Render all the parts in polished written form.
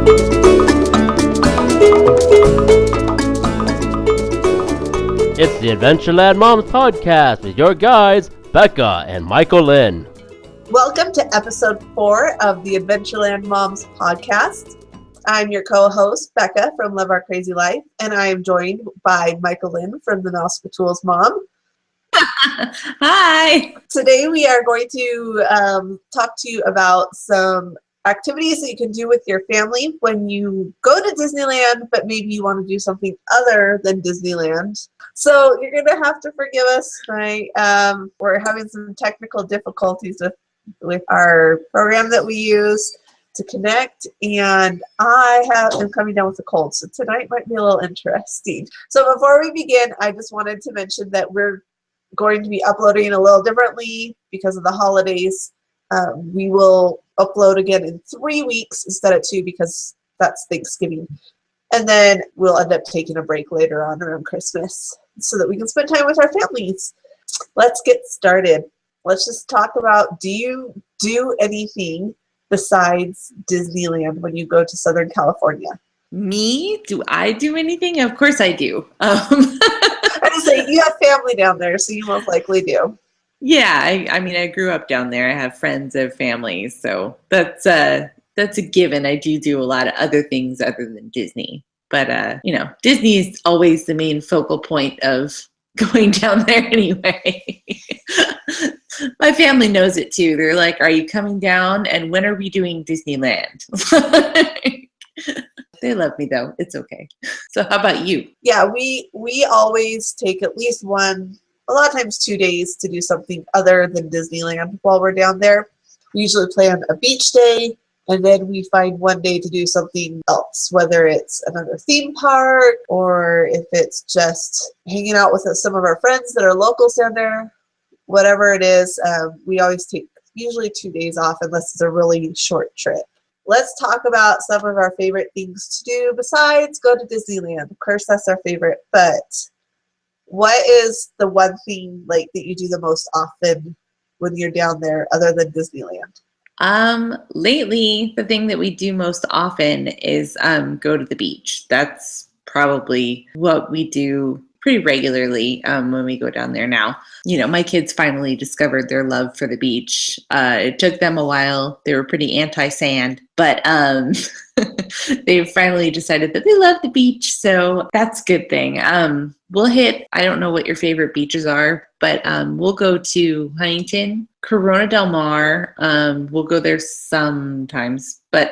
It's the Adventureland Moms Podcast with your guides, Becca and Michaelyn. Welcome to episode 4 of the Adventureland Moms Podcast. I'm your co-host, Becca from Love Our Crazy Life, and I am joined by Michaelyn from the Mouse for Tools Mom. Hi! Today we are going to talk to you about some activities that you can do with your family when you go to Disneyland, but maybe you want to do something other than Disneyland. So you're going to have to forgive us, right? We're having some technical difficulties with our program that we use to connect, and I'm coming down with a cold, so tonight might be a little interesting. So before we begin, I just wanted to mention that we're going to be uploading a little differently because of the holidays. We will upload again in 3 weeks instead of 2 because that's Thanksgiving. And then we'll end up taking a break later on around Christmas so that we can spend time with our families. Let's get started. Let's just talk about, do you do anything besides Disneyland when you go to Southern California? Me? Do I do anything? Of course I do. I just say you have family down there, so you most likely do. Yeah, I mean, I grew up down there. I have friends and family, so that's a given. I do a lot of other things other than Disney, but Disney is always the main focal point of going down there anyway. My family knows it too. They're like, "Are you coming down? And when are we doing Disneyland?" They love me though. It's okay. So how about you? Yeah, we always take at least one, a lot of times 2 days to do something other than Disneyland while we're down there. We usually plan a beach day, and then we find one day to do something else, whether it's another theme park or if it's just hanging out with some of our friends that are locals down there. Whatever it is, we always take usually 2 days off unless it's a really short trip. Let's talk about some of our favorite things to do besides go to Disneyland. Of course, that's our favorite, but what is the one thing that you do the most often when you're down there other than Disneyland? Lately, the thing that we do most often is go to the beach. That's probably what we do pretty regularly when we go down there now. My kids finally discovered their love for the beach. It took them a while. They were pretty anti-sand, but they finally decided that they love the beach, so that's a good thing. We'll hit, I don't know what your favorite beaches are, but we'll go to Huntington, Corona Del Mar. We'll go there sometimes, but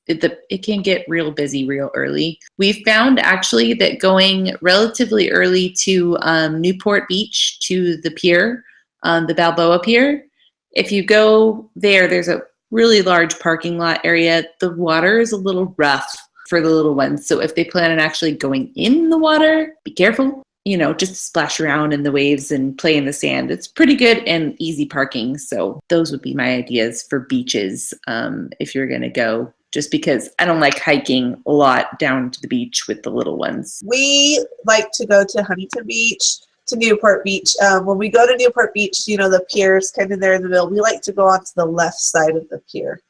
it can get real busy real early. We found actually that going relatively early to Newport Beach, to the pier, the Balboa Pier, if you go there, there's a really large parking lot area. The water is a little rough for the little ones. So if they plan on actually going in the water, be careful, just splash around in the waves and play in the sand. It's pretty good and easy parking. So those would be my ideas for beaches if you're going to go. Just because I don't like hiking a lot down to the beach with the little ones. We like to go to Huntington Beach, to Newport Beach. When we go to Newport Beach, the pier's kind of there in the middle. We like to go onto the left side of the pier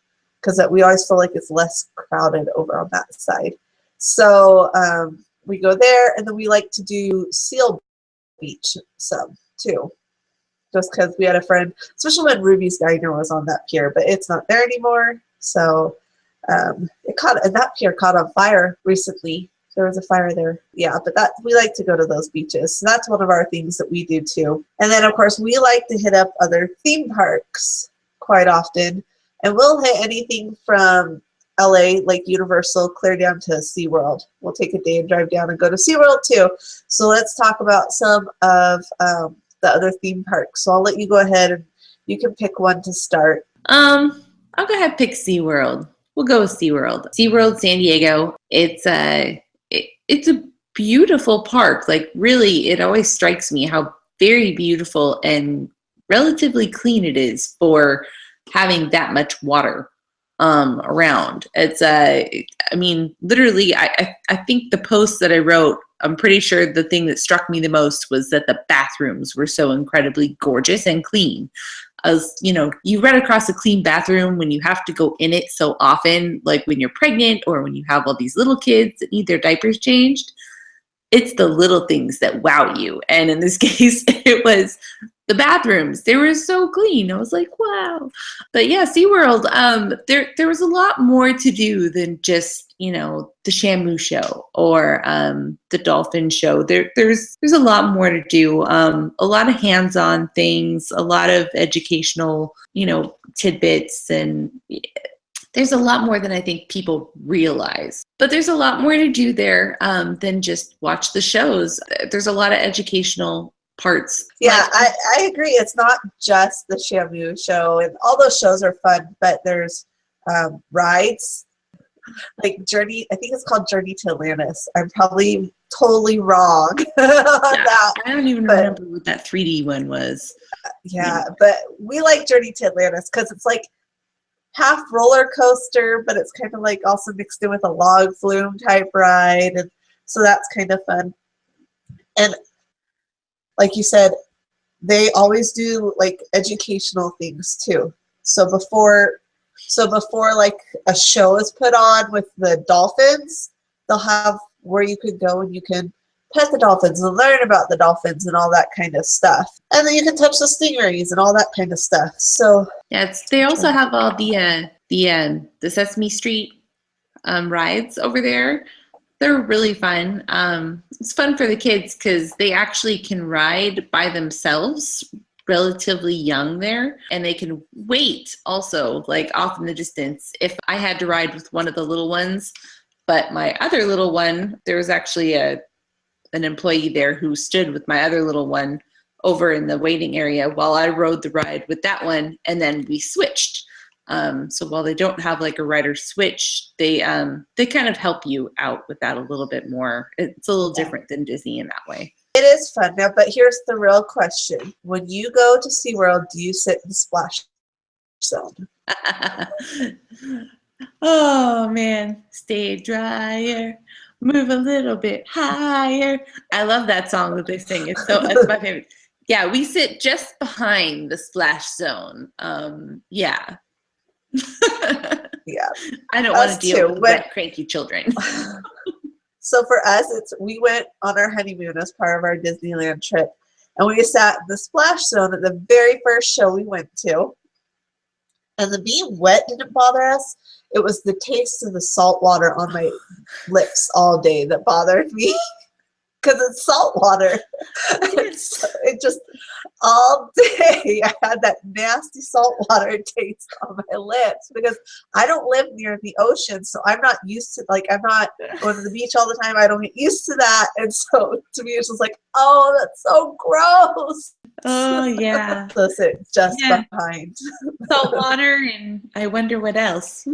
because we always feel like it's less crowded over on that side. So we go there, and then we like to do Seal Beach some too. Just because we had a friend, especially when Ruby's diner was on that pier, but it's not there anymore. So that pier caught on fire recently. There was a fire there. Yeah, but we like to go to those beaches. So that's one of our things that we do too. And then of course we like to hit up other theme parks quite often. And we'll hit anything from LA, like Universal, clear down to SeaWorld. We'll take a day and drive down and go to SeaWorld too. So let's talk about some of the other theme parks. So I'll let you go ahead and you can pick one to start. I'll go ahead and pick SeaWorld. We'll go with SeaWorld. SeaWorld San Diego. It's a beautiful park. Like really, it always strikes me how very beautiful and relatively clean it is for having that much water around. It's literally, I think the post that I wrote, I'm pretty sure the thing that struck me the most was that the bathrooms were so incredibly gorgeous and clean. as, you know, you run across a clean bathroom when you have to go in it so often, like when you're pregnant or when you have all these little kids that need their diapers changed. It's the little things that wow you. And in this case, it was the bathrooms. They were so clean. I was like, wow. But yeah, SeaWorld, there was a lot more to do than just, you know, the Shamu show or the dolphin show. There's a lot more to do. A lot of hands-on things, a lot of educational, you know, tidbits, and there's a lot more than I think people realize. But there's a lot more to do there than just watch the shows. There's a lot of educational parts. Yeah, I agree. It's not just the Shamu show, and all those shows are fun, but there's rides like Journey. I think it's called Journey to Atlantis. I'm probably totally wrong on that. I don't even remember what that 3D one was. Yeah, but we like Journey to Atlantis because it's like half roller coaster, but it's kind of like also mixed in with a log flume type ride, and so that's kind of fun. And like you said, they always do like educational things too. So before like a show is put on with the dolphins, they'll have where you can go and you can pet the dolphins and learn about the dolphins and all that kind of stuff. And then you can touch the stingrays and all that kind of stuff. So yeah, they also have all the Sesame Street rides over there. They're really fun. It's fun for the kids because they actually can ride by themselves, relatively young there, and they can wait also, like off in the distance. If I had to ride with one of the little ones, but my other little one, there was actually an employee there who stood with my other little one over in the waiting area while I rode the ride with that one, and then we switched. So while they don't have like a rider switch, they kind of help you out with that a little bit more. It's a little different than Disney in that way. It is fun now, but here's the real question. When you go to SeaWorld, do you sit in the splash zone? Oh man, stay drier, move a little bit higher. I love that song that they sing. It's my favorite. Yeah, we sit just behind the splash zone. Yeah. Yeah. I don't want to deal with wet, cranky children. So for us, we went on our honeymoon as part of our Disneyland trip, and we sat in the splash zone at the very first show we went to. And the being wet didn't bother us. It was the taste of the salt water on my lips all day that bothered me. Because it's salt water. It just, all day, I had that nasty salt water taste on my lips because I don't live near the ocean, so I'm not used to, like, I'm not going to the beach all the time. I don't get used to that. And so to me, it's just like, oh, that's so gross. Oh, yeah. So sit just behind. Salt water, and I wonder what else.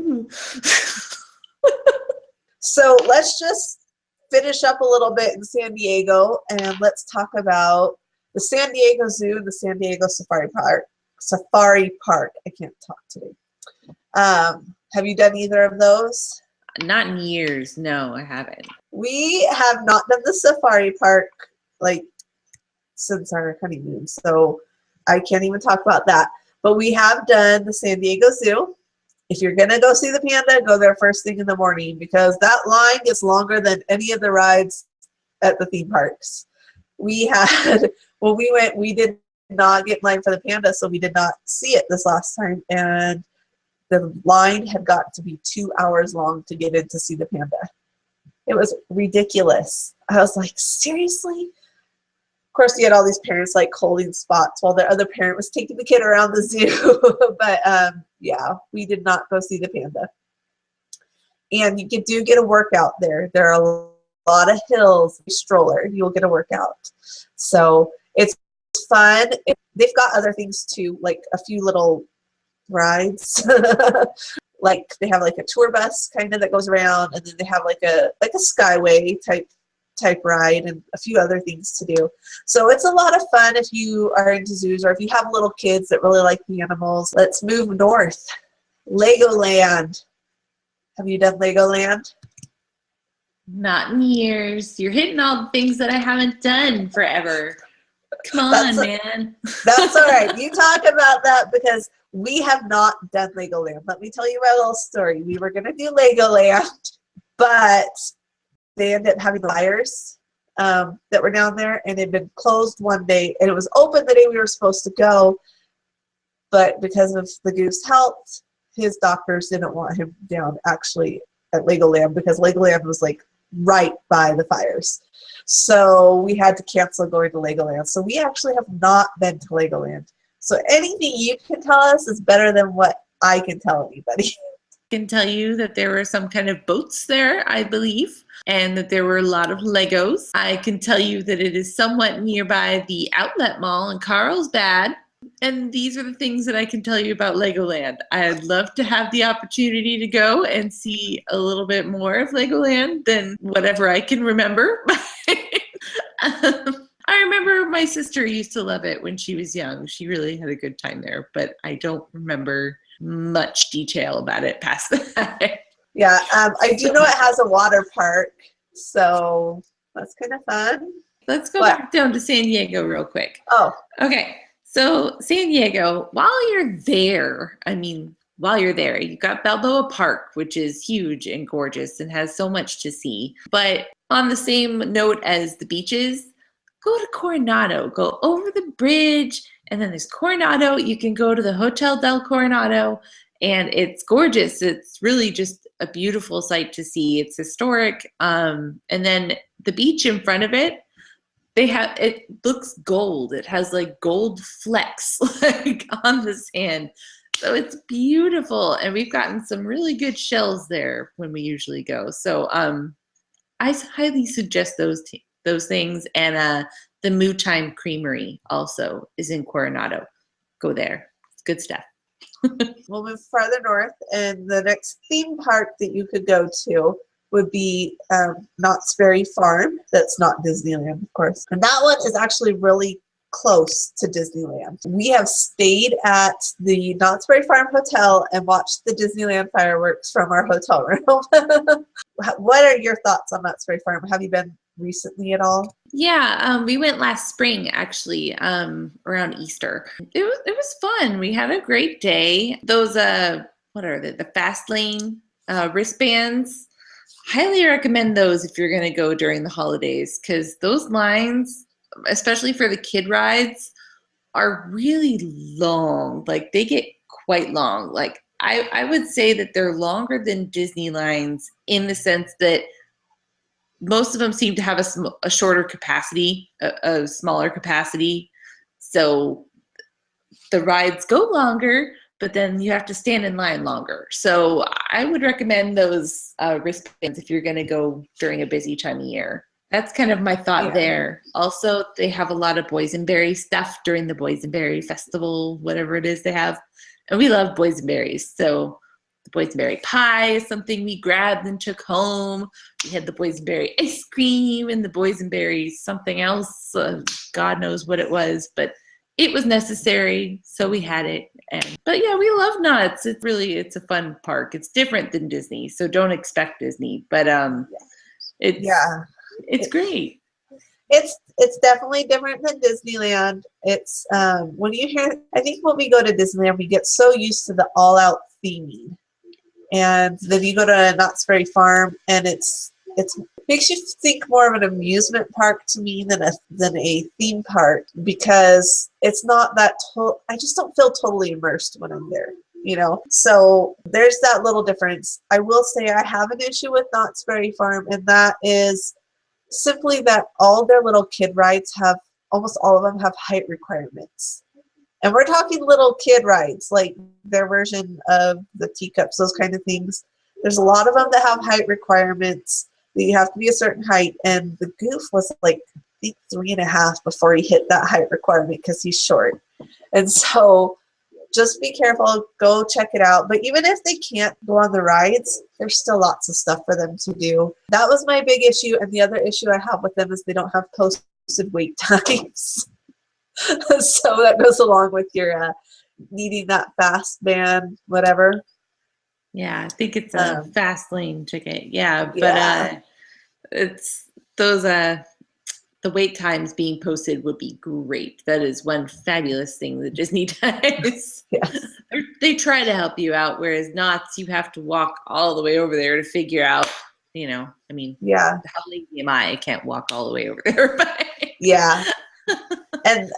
So let's just finish up a little bit in San Diego, and let's talk about the San Diego Zoo and the San Diego Safari Park. I can't talk today. Have you done either of those? Not in years. No, I haven't. We have not done the Safari Park like since our honeymoon, so I can't even talk about that. But we have done the San Diego Zoo. If you're going to go see the panda, go there first thing in the morning because that line is longer than any of the rides at the theme parks. We had, when we went, we did not get in line for the panda, so we did not see it this last time. And the line had got to be 2 hours long to get in to see the panda. It was ridiculous. I was like, seriously? Of course, you had all these parents like holding spots while their other parent was taking the kid around the zoo. But yeah, we did not go see the panda. And you do get a workout there. There are a lot of hills. Stroller, you'll get a workout. So it's fun. They've got other things too, like a few little rides. Like they have like a tour bus kind of that goes around, and then they have like a skyway type ride and a few other things to do. So it's a lot of fun if you are into zoos or if you have little kids that really like the animals. Let's move north. Legoland. Have you done Legoland? Not in years. You're hitting all the things that I haven't done forever. Come on, man. That's all right. You talk about that because we have not done Legoland. Let me tell you my little story. We were going to do Legoland, but they ended up having fires that were down there, and it had been closed one day, and it was open the day we were supposed to go, but because of the Goose health, his doctors didn't want him down actually at Legoland because Legoland was like right by the fires. So we had to cancel going to Legoland. So we actually have not been to Legoland. So anything you can tell us is better than what I can tell anybody. I can tell you that there were some kind of boats there, I believe, and that there were a lot of Legos. I can tell you that it is somewhat nearby the outlet mall in Carlsbad. And these are the things that I can tell you about Legoland. I'd love to have the opportunity to go and see a little bit more of Legoland than whatever I can remember. I remember my sister used to love it when she was young. She really had a good time there, but I don't remember much detail about it past that. Yeah, I do know it has a water park, so that's kind of fun. Let's go back down to San Diego real quick. Oh. Okay. So San Diego, while you're there, you've got Balboa Park, which is huge and gorgeous and has so much to see. But on the same note as the beaches, go to Coronado, go over the bridge, and then there's Coronado. You can go to the Hotel del Coronado, and it's gorgeous. It's really just a beautiful sight to see. It's historic. And then the beach in front of it, it looks gold. It has like gold flecks like on the sand. So it's beautiful. And we've gotten some really good shells there when we usually go. So I highly suggest those things. And the Moo Time Creamery also is in Coronado. Go there. It's good stuff. We'll move farther north, and the next theme park that you could go to would be Knott's Berry Farm. That's not Disneyland, of course. And that one is actually really close to Disneyland. We have stayed at the Knott's Berry Farm Hotel and watched the Disneyland fireworks from our hotel room. What are your thoughts on Knott's Berry Farm? Have you been recently at all? Yeah, we went last spring, actually, around Easter. It was fun. We had a great day. Those, what are they? The Fast Lane wristbands. Highly recommend those if you're going to go during the holidays, because those lines, especially for the kid rides, are really long. Like, they get quite long. Like, I would say that they're longer than Disney lines in the sense that most of them seem to have a shorter capacity, a smaller capacity. So the rides go longer, but then you have to stand in line longer. So I would recommend those wristbands if you're going to go during a busy time of year. That's kind of my thought there. Also, they have a lot of boysenberry stuff during the boysenberry festival, whatever it is they have. And we love boysenberries. So the boysenberry pie is something we grabbed and took home. We had the boysenberry ice cream and the boysenberry something else. God knows what it was, but it was necessary, so we had it. But yeah, we love Knott's. It's a fun park. It's different than Disney, so don't expect Disney. But it's great. It's definitely different than Disneyland. It's when you hear, I think when we go to Disneyland, we get so used to the all-out theming, and then you go to Knott's Berry Farm, and it's makes you think more of an amusement park to me than a theme park, because it's not that I just don't feel totally immersed when I'm there, So there's that little difference. I will say I have an issue with Knott's Berry Farm, and that is simply that all their little kid rides almost all of them have height requirements. And we're talking little kid rides, like their version of the teacups, those kind of things. There's a lot of them that have height requirements. You have to be a certain height, and the Goof was like, I think 3.5 before he hit that height requirement because he's short. And so just be careful, go check it out. But even if they can't go on the rides, there's still lots of stuff for them to do. That was my big issue, and the other issue I have with them is they don't have posted wait times. So that goes along with your needing that fast van, whatever. Yeah, I think it's a fast lane ticket. Yeah, but it's those the wait times being posted would be great. That is one fabulous thing that Disney does. Yes. They try to help you out, whereas Knott's, you have to walk all the way over there to figure out, I mean, Yeah. how lazy am I? I can't walk all the way over there. But Yeah. And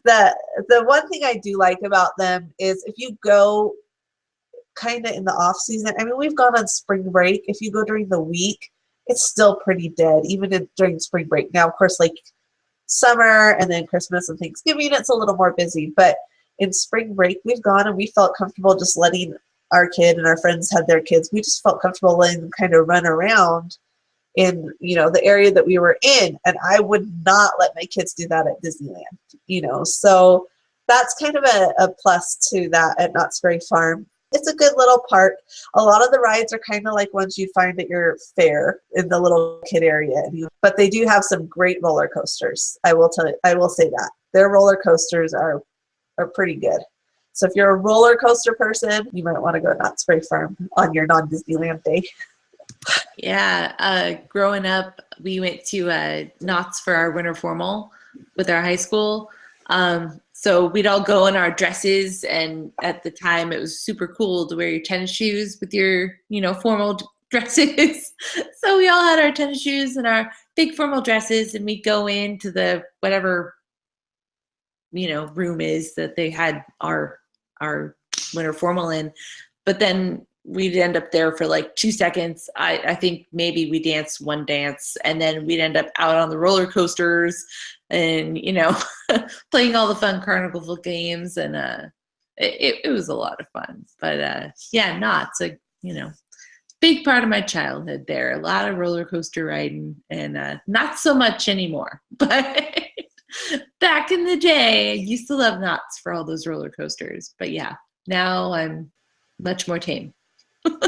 the one thing I do like about them is if you go kind of in the off season, I mean, we've gone on spring break. If you go during the week, it's still pretty dead, even during spring break. Now, of course, like summer and then Christmas and Thanksgiving, it's a little more busy. But in spring break, we've gone and we felt comfortable just letting our kid and our friends have their kids. We just felt comfortable letting them kind of run around in, the area that we were in. And I would not let my kids do that at Disneyland, So that's kind of a plus to that at Knott's Berry Farm. It's a good little park. A lot of the rides are kind of like ones you'd find at your fair in the little kid area. But they do have some great roller coasters. I will say that. Their roller coasters are pretty good. So if you're a roller coaster person, you might want to go to Knott's Berry Farm on your non-Disneyland day. Yeah. Growing up, we went to Knott's for our winter formal with our high school. So we'd all go in our dresses, and at the time it was super cool to wear your tennis shoes with your, formal dresses. So we all had our tennis shoes and our big formal dresses, and we'd go into the whatever, room is that they had our winter formal in. But then we'd end up there for like 2 seconds. I think maybe we danced one dance, and then we'd end up out on the roller coasters and, playing all the fun carnival games. And it was a lot of fun. But yeah, Knott's a, big part of my childhood there. A lot of roller coaster riding, and not so much anymore. But back in the day, I used to love Knott's for all those roller coasters. But yeah, now I'm much more tame. And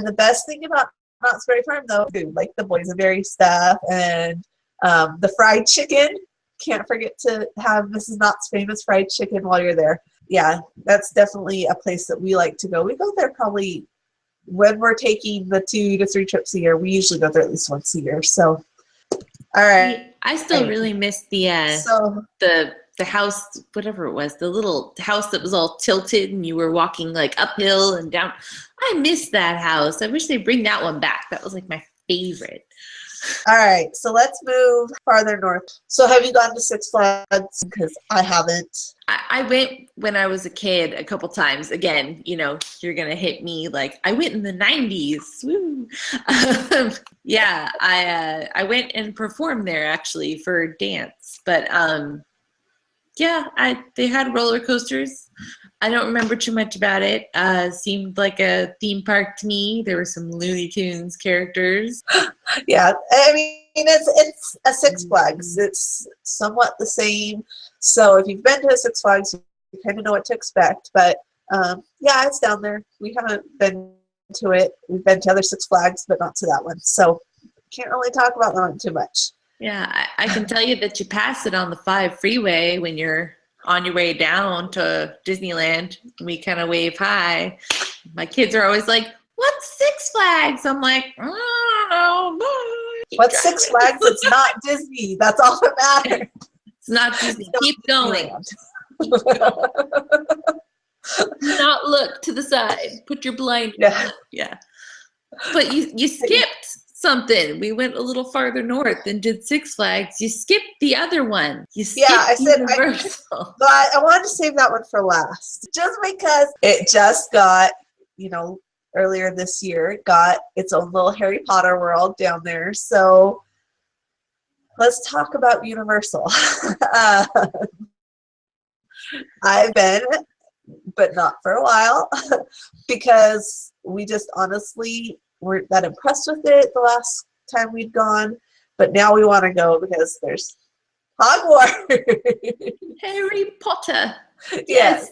the best thing about Knott's Berry Farm, though, food, like the boysenberry stuff and the fried chicken. Can't forget to have Mrs. Knott's famous fried chicken while you're there. Yeah, that's definitely a place that we like to go. We go there probably when we're taking the 2 to 3 trips a year. We usually go there at least once a year. So, all right. I still really miss the house, whatever it was, the little house that was all tilted and you were walking like uphill and down. I miss that house. I wish they'd bring that one back. That was like my favorite. All right, so let's move farther north. So have you gone to Six Flags? Because I haven't. I went when I was a kid a couple times. Again, you're going to hit me like I went in the 90s. Woo. Yeah, I went and performed there actually for dance. But yeah, they had roller coasters. I don't remember too much about it. Seemed like a theme park to me. There were some Looney Tunes characters. Yeah, I mean, it's a Six Flags. It's somewhat the same. So if you've been to a Six Flags, you kind of know what to expect. But yeah, it's down there. We haven't been to it. We've been to other Six Flags, but not to that one. So can't really talk about that one too much. Yeah, I can tell you that you pass it on the 5 freeway when you're on your way down to Disneyland. We kind of wave hi. My kids are always like, "What's Six Flags?" I'm like, "I don't know. Bye." What's Six Flags? It's not Disney. That's all that matters. It's not Disney. Keep going. Do not look to the side. Put your blind. Yeah. But you skipped something. We went a little farther north and did Six Flags. You skipped the other one. You skipped I said Universal. I wanted to save that one for last, just because it just got, earlier this year, it got its own little Harry Potter world down there. So let's talk about Universal. I've been, but not for a while, because we just honestly weren't that impressed with it the last time we'd gone. But now we want to go because there's Hogwarts. Harry Potter. Yes.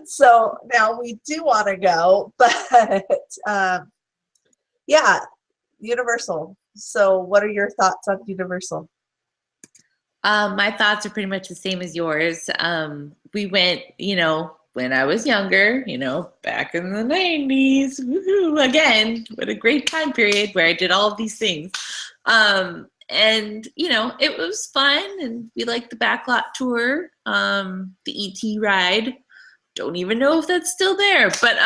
So now we do want to go, but yeah, Universal. So what are your thoughts on Universal? My thoughts are pretty much the same as yours. We went, when I was younger, back in the 90s, woohoo, again, what a great time period where I did all of these things. And, it was fun, and we liked the backlot tour, the ET ride. Don't even know if that's still there, but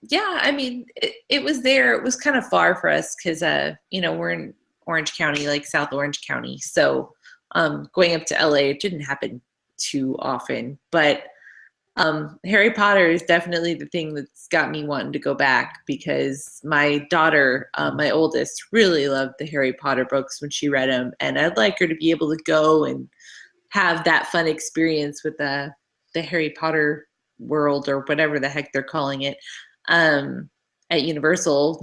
yeah, I mean, it was there. It was kind of far for us because, we're in Orange County, like South Orange County. So going up to LA, it didn't happen too often. But Harry Potter is definitely the thing that's got me wanting to go back, because my daughter, my oldest, really loved the Harry Potter books when she read them. And I'd like her to be able to go and have that fun experience with the Harry Potter world, or whatever the heck they're calling it, at Universal,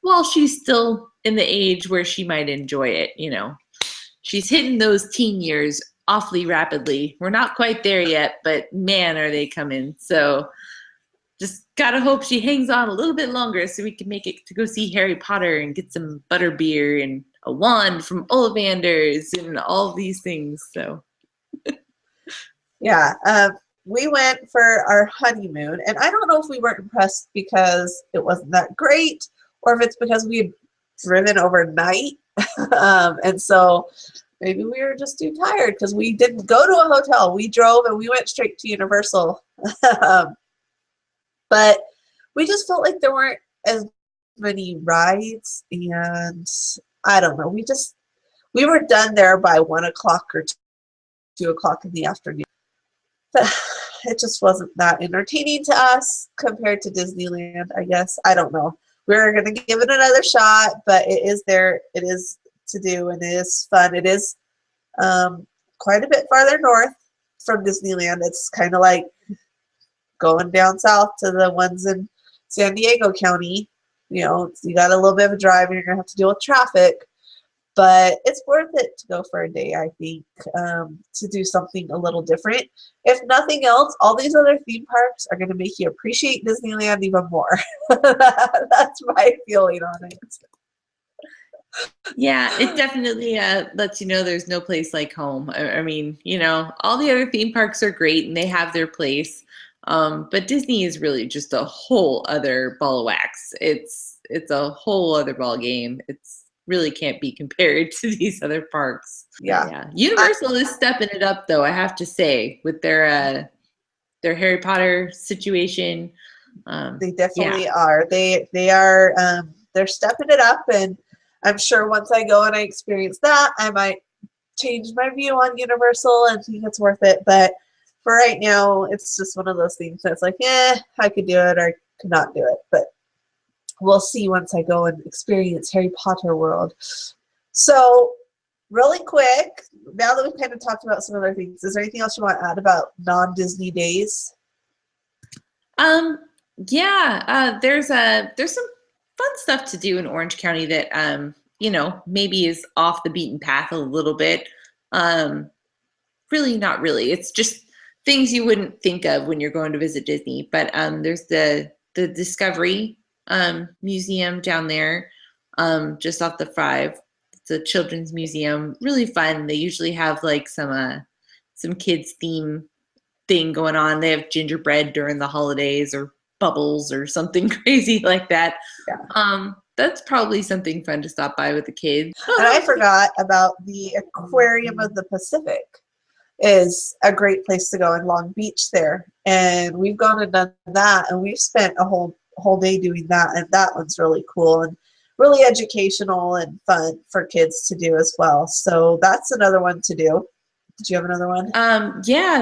while she's still in the age where she might enjoy it. She's hitting those teen years awfully rapidly. We're not quite there yet, but man, are they coming. So just gotta hope she hangs on a little bit longer so we can make it to go see Harry Potter and get some butterbeer and a wand from Ollivanders and all these things. So yeah, we went for our honeymoon, and I don't know if we weren't impressed because it wasn't that great, or if it's because we had driven overnight. And so maybe we were just too tired, because we didn't go to a hotel. We drove and we went straight to Universal. But we just felt like there weren't as many rides, and I don't know. We were done there by 1 o'clock or 2 o'clock in the afternoon. It just wasn't that entertaining to us compared to Disneyland, I guess. I don't know. We're going to give it another shot, but it is there. It is to do, and it is fun. It is quite a bit farther north from Disneyland. It's kind of like going down south to the ones in San Diego County. You got a little bit of a drive, and you're going to have to deal with traffic. But it's worth it to go for a day, I think, to do something a little different. If nothing else, all these other theme parks are going to make you appreciate Disneyland even more. That's my feeling on it. Yeah, it definitely lets you know there's no place like home. I mean, all the other theme parks are great and they have their place. But Disney is really just a whole other ball of wax. It's a whole other ball game. It's really can't be compared to these other parks. Yeah. Universal is stepping it up, though, I have to say, with their Harry Potter situation. They definitely are. They are. They're stepping it up, and I'm sure once I go and I experience that, I might change my view on Universal and think it's worth it. But for right now, it's just one of those things that's like, I could do it or I could not do it. But we'll see once I go and experience Harry Potter World. So really quick, now that we've kind of talked about some other things, is there anything else you want to add about non-Disney days? There's some fun stuff to do in Orange County that, maybe is off the beaten path a little bit. Really, not really. It's just things you wouldn't think of when you're going to visit Disney. But there's the Discovery Museum down there, just off the 5. It's a children's museum, really fun. They usually have like some kids theme thing going on. They have gingerbread during the holidays or bubbles or something crazy like that. Yeah. That's probably something fun to stop by with the kids. And I forgot about the Aquarium of the Pacific. Is a great place to go in Long Beach there, and we've gone and done that, and we've spent a whole day doing that, and that one's really cool and really educational and fun for kids to do as well. So that's another one to do. Did you have another one?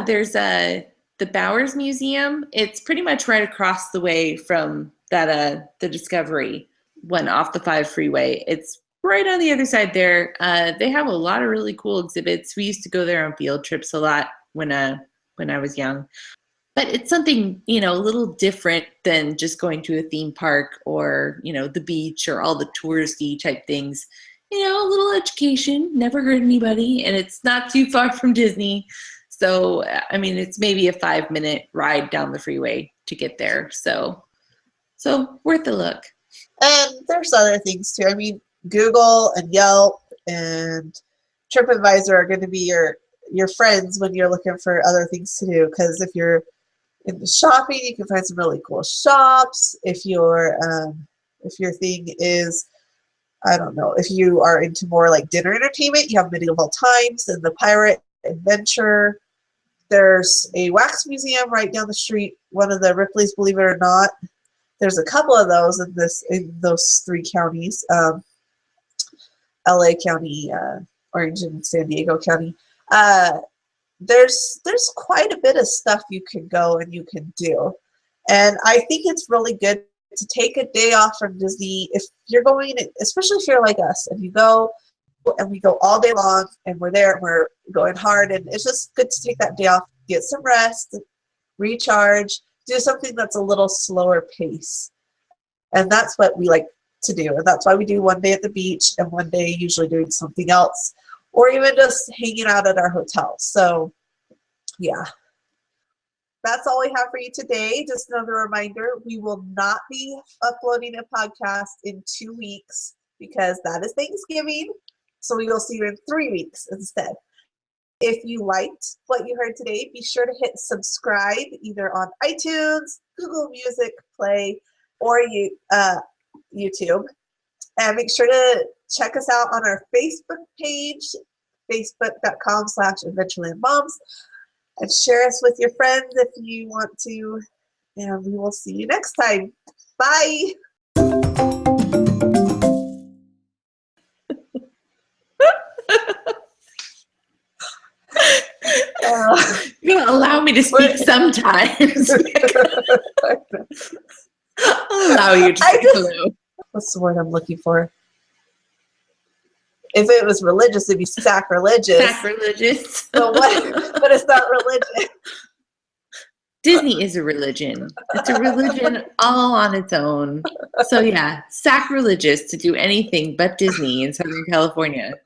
There's the Bowers Museum. It's pretty much right across the way from that the Discovery one off the 5 freeway. It's right on the other side there. They have a lot of really cool exhibits. We used to go there on field trips a lot when I was young. But it's something, a little different than just going to a theme park or, the beach or all the touristy type things. A little education, never hurt anybody, and it's not too far from Disney. So, I mean, it's maybe a 5-minute ride down the freeway to get there. So worth a look. And there's other things too. I mean, Google and Yelp and TripAdvisor are going to be your friends when you're looking for other things to do. Because if you're into shopping, you can find some really cool shops. If your thing is, I don't know, if you are into more like dinner entertainment, you have Medieval Times and the Pirate Adventure. There's a wax museum right down the street, one of the Ripley's, believe it or not. There's a couple of those in those 3 counties, LA County, Orange and San Diego County. There's quite a bit of stuff you can go and you can do. And I think it's really good to take a day off from Disney if you're going, especially if you're like us, and you go and we go all day long and we're there and we're going hard, and it's just good to take that day off, get some rest, recharge, do something that's a little slower pace. And that's what we like to do. And that's why we do one day at the beach and one day usually doing something else, or even just hanging out at our hotel. So yeah, that's all we have for you today. Just another reminder, we will not be uploading a podcast in 2 weeks because that is Thanksgiving. So we will see you in 3 weeks instead. If you liked what you heard today, be sure to hit subscribe either on iTunes, Google Music Play, or YouTube. And make sure to check us out on our Facebook page, facebook.com/Adventureland Moms. And share us with your friends if you want to. And we will see you next time. Bye. You allow me to speak sometimes. I'll allow you to say hello. What's the word I'm looking for? If it was religious, it'd be sacrilegious. Sacrilegious. But it's not religion. Disney is a religion. It's a religion all on its own. So yeah, sacrilegious to do anything but Disney in Southern California.